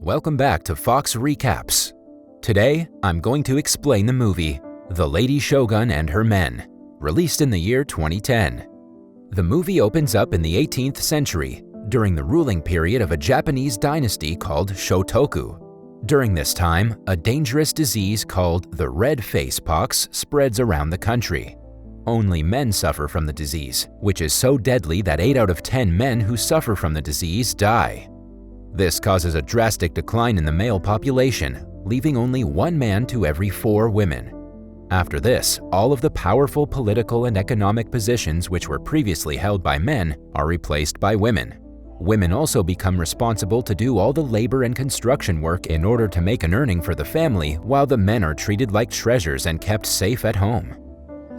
Welcome back to Fox Recaps. Today, I'm going to explain the movie, The Lady Shogun and Her Men, released in the year 2010. The movie opens up in the 18th century, during the ruling period of a Japanese dynasty called Shotoku. During this time, a dangerous disease called the red face pox spreads around the country. Only men suffer from the disease, which is so deadly that 8 out of 10 men who suffer from the disease die. This causes a drastic decline in the male population, leaving only 1 man to every 4 women. After this, all of the powerful political and economic positions which were previously held by men are replaced by women. Women also become responsible to do all the labor and construction work in order to make an earning for the family, while the men are treated like treasures and kept safe at home.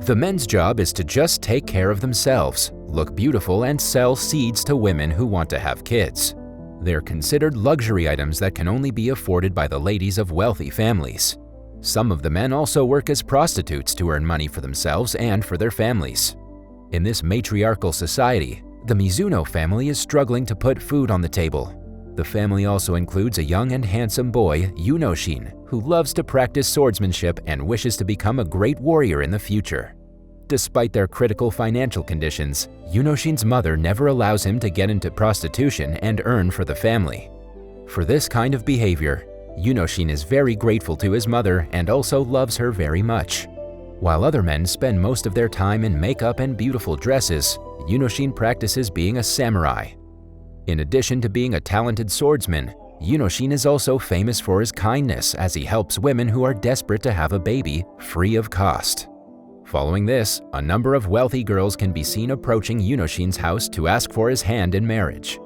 The men's job is to just take care of themselves, look beautiful, and sell seeds to women who want to have kids. They're considered luxury items that can only be afforded by the ladies of wealthy families. Some of the men also work as prostitutes to earn money for themselves and for their families. In this matriarchal society, the Mizuno family is struggling to put food on the table. The family also includes a young and handsome boy, Yunoshin, who loves to practice swordsmanship and wishes to become a great warrior in the future. Despite their critical financial conditions, Yunoshin's mother never allows him to get into prostitution and earn for the family. For this kind of behavior, Yunoshin is very grateful to his mother and also loves her very much. While other men spend most of their time in makeup and beautiful dresses, Yunoshin practices being a samurai. In addition to being a talented swordsman, Yunoshin is also famous for his kindness as he helps women who are desperate to have a baby free of cost. Following this, a number of wealthy girls can be seen approaching Yunoshin's house to ask for his hand in marriage.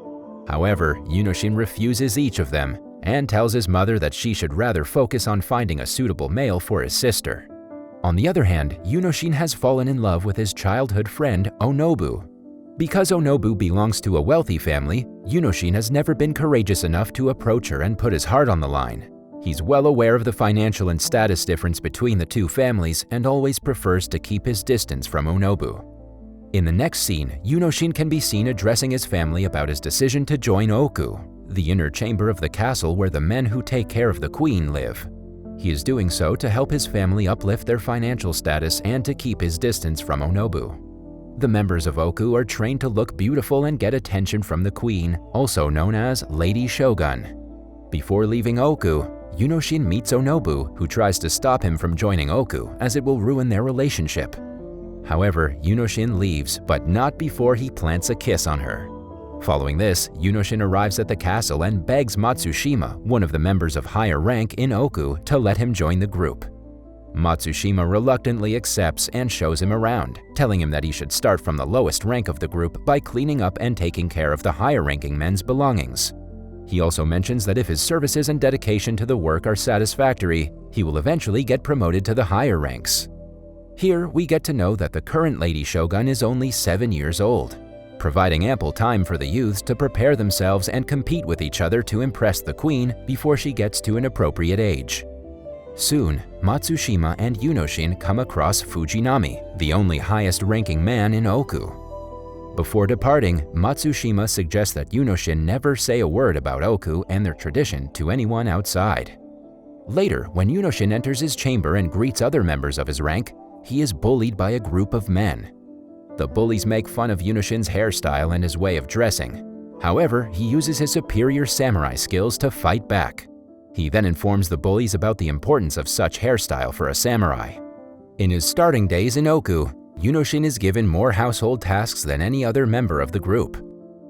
However, Yunoshin refuses each of them and tells his mother that she should rather focus on finding a suitable male for his sister. On the other hand, Yunoshin has fallen in love with his childhood friend, Onobu. Because Onobu belongs to a wealthy family, Yunoshin has never been courageous enough to approach her and put his heart on the line. He's well aware of the financial and status difference between the two families and always prefers to keep his distance from Onobu. In the next scene, Yunoshin can be seen addressing his family about his decision to join Oku, the inner chamber of the castle where the men who take care of the queen live. He is doing so to help his family uplift their financial status and to keep his distance from Onobu. The members of Oku are trained to look beautiful and get attention from the queen, also known as Lady Shogun. Before leaving Oku, Yunoshin meets Onobu, who tries to stop him from joining Oku as it will ruin their relationship. However, Yunoshin leaves, but not before he plants a kiss on her. Following this, Yunoshin arrives at the castle and begs Matsushima, one of the members of higher rank in Oku, to let him join the group. Matsushima reluctantly accepts and shows him around, telling him that he should start from the lowest rank of the group by cleaning up and taking care of the higher-ranking men's belongings. He also mentions that if his services and dedication to the work are satisfactory, he will eventually get promoted to the higher ranks. Here, we get to know that the current Lady Shogun is only 7 years old, providing ample time for the youths to prepare themselves and compete with each other to impress the queen before she gets to an appropriate age. Soon, Matsushima and Yunoshin come across Fujinami, the only highest-ranking man in Oku. Before departing, Matsushima suggests that Yunoshin never say a word about Oku and their tradition to anyone outside. Later, when Yunoshin enters his chamber and greets other members of his rank, he is bullied by a group of men. The bullies make fun of Yunoshin's hairstyle and his way of dressing. However, he uses his superior samurai skills to fight back. He then informs the bullies about the importance of such hairstyle for a samurai. In his starting days in Oku, Yunoshin is given more household tasks than any other member of the group.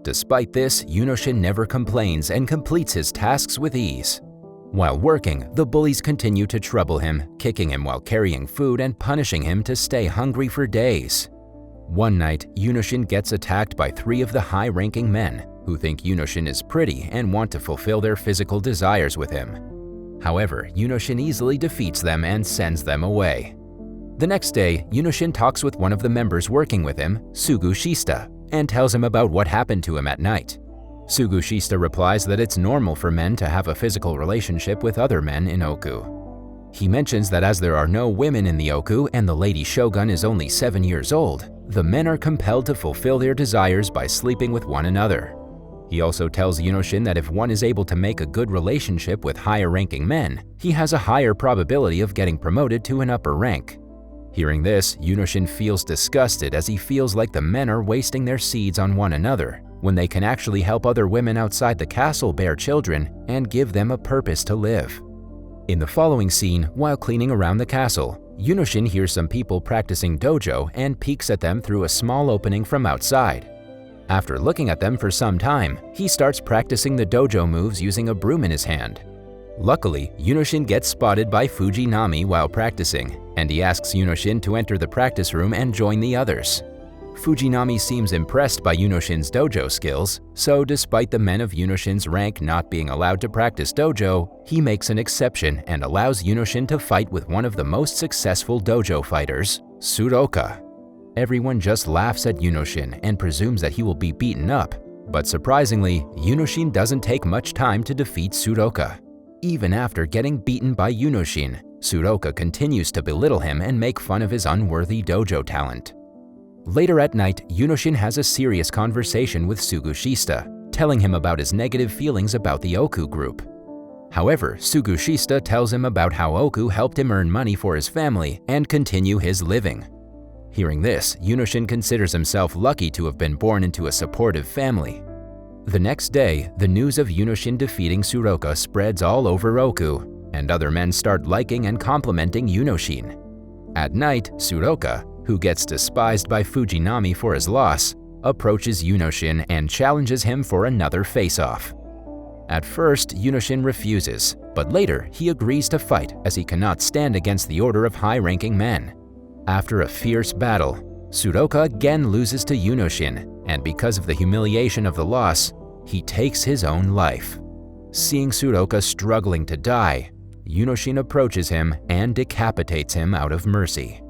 Despite this, Yunoshin never complains and completes his tasks with ease. While working, the bullies continue to trouble him, kicking him while carrying food and punishing him to stay hungry for days. One night, Yunoshin gets attacked by 3 of the high-ranking men, who think Yunoshin is pretty and want to fulfill their physical desires with him. However, Yunoshin easily defeats them and sends them away. The next day, Yunoshin talks with one of the members working with him, Sugushista, and tells him about what happened to him at night. Sugushista replies that it's normal for men to have a physical relationship with other men in Oku. He mentions that as there are no women in the Oku and the Lady Shogun is only 7 years old, the men are compelled to fulfill their desires by sleeping with one another. He also tells Yunoshin that if one is able to make a good relationship with higher-ranking men, he has a higher probability of getting promoted to an upper rank. Hearing this, Yunoshin feels disgusted as he feels like the men are wasting their seeds on one another, when they can actually help other women outside the castle bear children and give them a purpose to live. In the following scene, while cleaning around the castle, Yunoshin hears some people practicing dojo and peeks at them through a small opening from outside. After looking at them for some time, he starts practicing the dojo moves using a broom in his hand. Luckily, Yunoshin gets spotted by Fujinami while practicing, and he asks Yunoshin to enter the practice room and join the others. Fujinami seems impressed by Yunoshin's dojo skills, so despite the men of Yunoshin's rank not being allowed to practice dojo, he makes an exception and allows Yunoshin to fight with one of the most successful dojo fighters, Sudoka. Everyone just laughs at Yunoshin and presumes that he will be beaten up, but surprisingly, Yunoshin doesn't take much time to defeat Sudoka. Even after getting beaten by Yunoshin, Sudoka continues to belittle him and make fun of his unworthy dojo talent. Later at night, Yunoshin has a serious conversation with Sugushista, telling him about his negative feelings about the Oku group. However, Sugushista tells him about how Oku helped him earn money for his family and continue his living. Hearing this, Yunoshin considers himself lucky to have been born into a supportive family. The next day, the news of Yunoshin defeating Sudoka spreads all over Oku, and other men start liking and complimenting Yunoshin. At night, Sudoka, who gets despised by Fujinami for his loss, approaches Yunoshin and challenges him for another face-off. At first, Yunoshin refuses, but later he agrees to fight as he cannot stand against the order of high-ranking men. After a fierce battle, Sudoka again loses to Yunoshin, and because of the humiliation of the loss, he takes his own life. Seeing Sudoka struggling to die, Yunoshin approaches him and decapitates him out of mercy.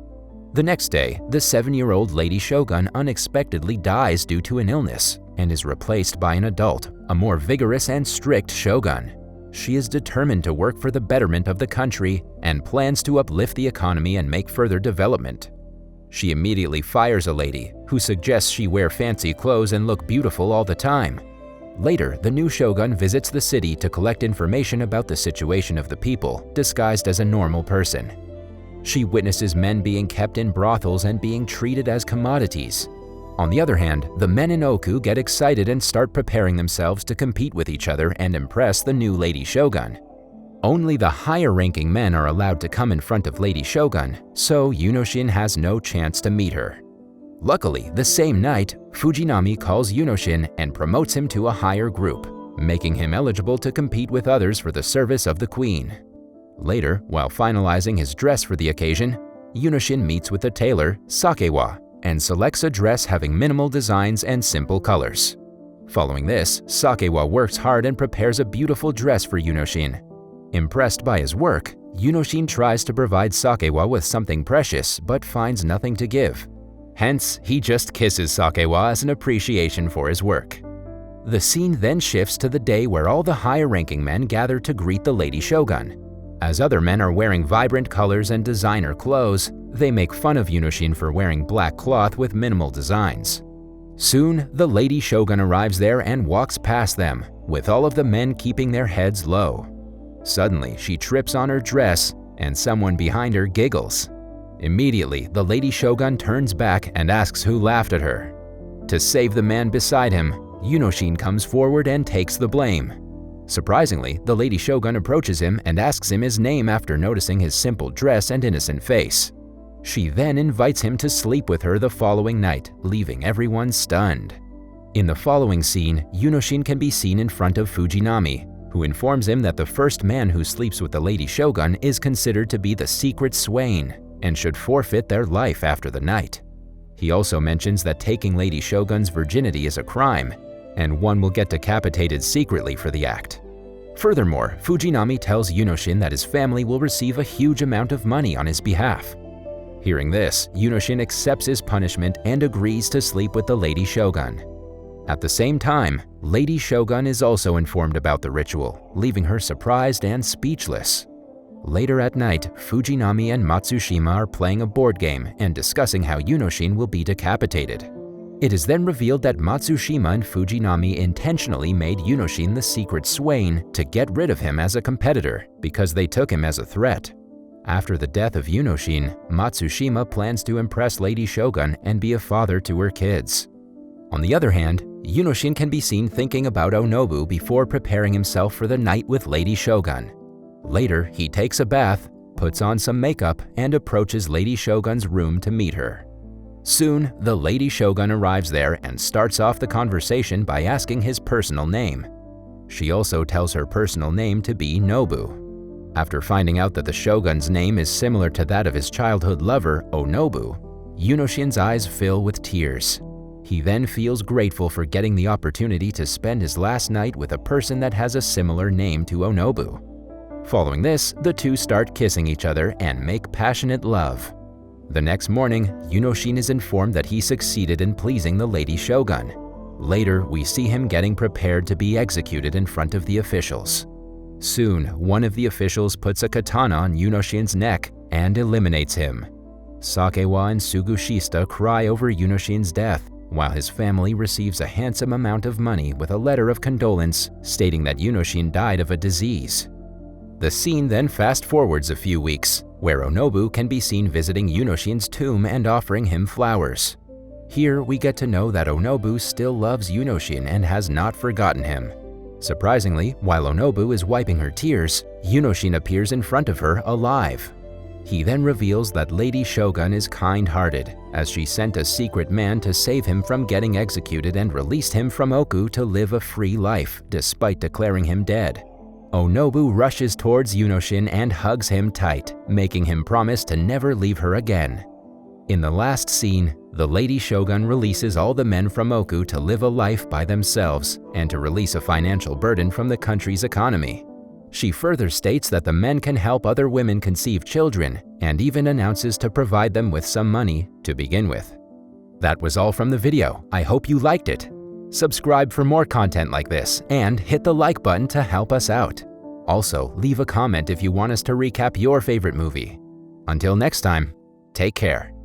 The next day, the 7-year-old Lady Shogun unexpectedly dies due to an illness and is replaced by an adult, a more vigorous and strict shogun. She is determined to work for the betterment of the country and plans to uplift the economy and make further development. She immediately fires a lady who suggests she wear fancy clothes and look beautiful all the time. Later, the new shogun visits the city to collect information about the situation of the people, disguised as a normal person. She witnesses men being kept in brothels and being treated as commodities. On the other hand, the men in Oku get excited and start preparing themselves to compete with each other and impress the new Lady Shogun. Only the higher-ranking men are allowed to come in front of Lady Shogun, so Yunoshin has no chance to meet her. Luckily, the same night, Fujinami calls Yunoshin and promotes him to a higher group, making him eligible to compete with others for the service of the queen. Later, while finalizing his dress for the occasion, Yunoshin meets with the tailor, Sakewa, and selects a dress having minimal designs and simple colors. Following this, Sakewa works hard and prepares a beautiful dress for Yunoshin. Impressed by his work, Yunoshin tries to provide Sakewa with something precious but finds nothing to give. Hence, he just kisses Sakewa as an appreciation for his work. The scene then shifts to the day where all the higher-ranking men gather to greet the Lady Shogun. As other men are wearing vibrant colors and designer clothes, they make fun of Yunoshin for wearing black cloth with minimal designs. Soon, the Lady Shogun arrives there and walks past them, with all of the men keeping their heads low. Suddenly, she trips on her dress, and someone behind her giggles. Immediately, the Lady Shogun turns back and asks who laughed at her. To save the man beside him, Yunoshin comes forward and takes the blame. Surprisingly, the Lady Shogun approaches him and asks him his name after noticing his simple dress and innocent face. She then invites him to sleep with her the following night, leaving everyone stunned. In the following scene, Yunoshin can be seen in front of Fujinami, who informs him that the first man who sleeps with the Lady Shogun is considered to be the secret swain and should forfeit their life after the night. He also mentions that taking Lady Shogun's virginity is a crime, and one will get decapitated secretly for the act. Furthermore, Fujinami tells Yunoshin that his family will receive a huge amount of money on his behalf. Hearing this, Yunoshin accepts his punishment and agrees to sleep with the Lady Shogun. At the same time, Lady Shogun is also informed about the ritual, leaving her surprised and speechless. Later at night, Fujinami and Matsushima are playing a board game and discussing how Yunoshin will be decapitated. It is then revealed that Matsushima and Fujinami intentionally made Yunoshin the secret swain to get rid of him as a competitor because they took him as a threat. After the death of Yunoshin, Matsushima plans to impress Lady Shogun and be a father to her kids. On the other hand, Yunoshin can be seen thinking about Onobu before preparing himself for the night with Lady Shogun. Later, he takes a bath, puts on some makeup, and approaches Lady Shogun's room to meet her. Soon, the Lady Shogun arrives there and starts off the conversation by asking his personal name. She also tells her personal name to be Nobu. After finding out that the Shogun's name is similar to that of his childhood lover, Onobu, Yunoshin's eyes fill with tears. He then feels grateful for getting the opportunity to spend his last night with a person that has a similar name to Onobu. Following this, the two start kissing each other and make passionate love. The next morning, Yunoshin is informed that he succeeded in pleasing the Lady Shogun. Later, we see him getting prepared to be executed in front of the officials. Soon, one of the officials puts a katana on Yunoshin's neck and eliminates him. Sakewa and Sugushista cry over Yunoshin's death, while his family receives a handsome amount of money with a letter of condolence stating that Yunoshin died of a disease. The scene then fast-forwards a few weeks, where Onobu can be seen visiting Yunoshin's tomb and offering him flowers. Here we get to know that Onobu still loves Yunoshin and has not forgotten him. Surprisingly, while Onobu is wiping her tears, Yunoshin appears in front of her alive. He then reveals that Lady Shogun is kind-hearted, as she sent a secret man to save him from getting executed and released him from Oku to live a free life, despite declaring him dead. Onobu rushes towards Yunoshin and hugs him tight, making him promise to never leave her again. In the last scene, the Lady Shogun releases all the men from Oku to live a life by themselves and to release a financial burden from the country's economy. She further states that the men can help other women conceive children and even announces to provide them with some money to begin with. That was all from the video. I hope you liked it. Subscribe for more content like this and hit the like button to help us out. Also, leave a comment if you want us to recap your favorite movie. Until next time, take care.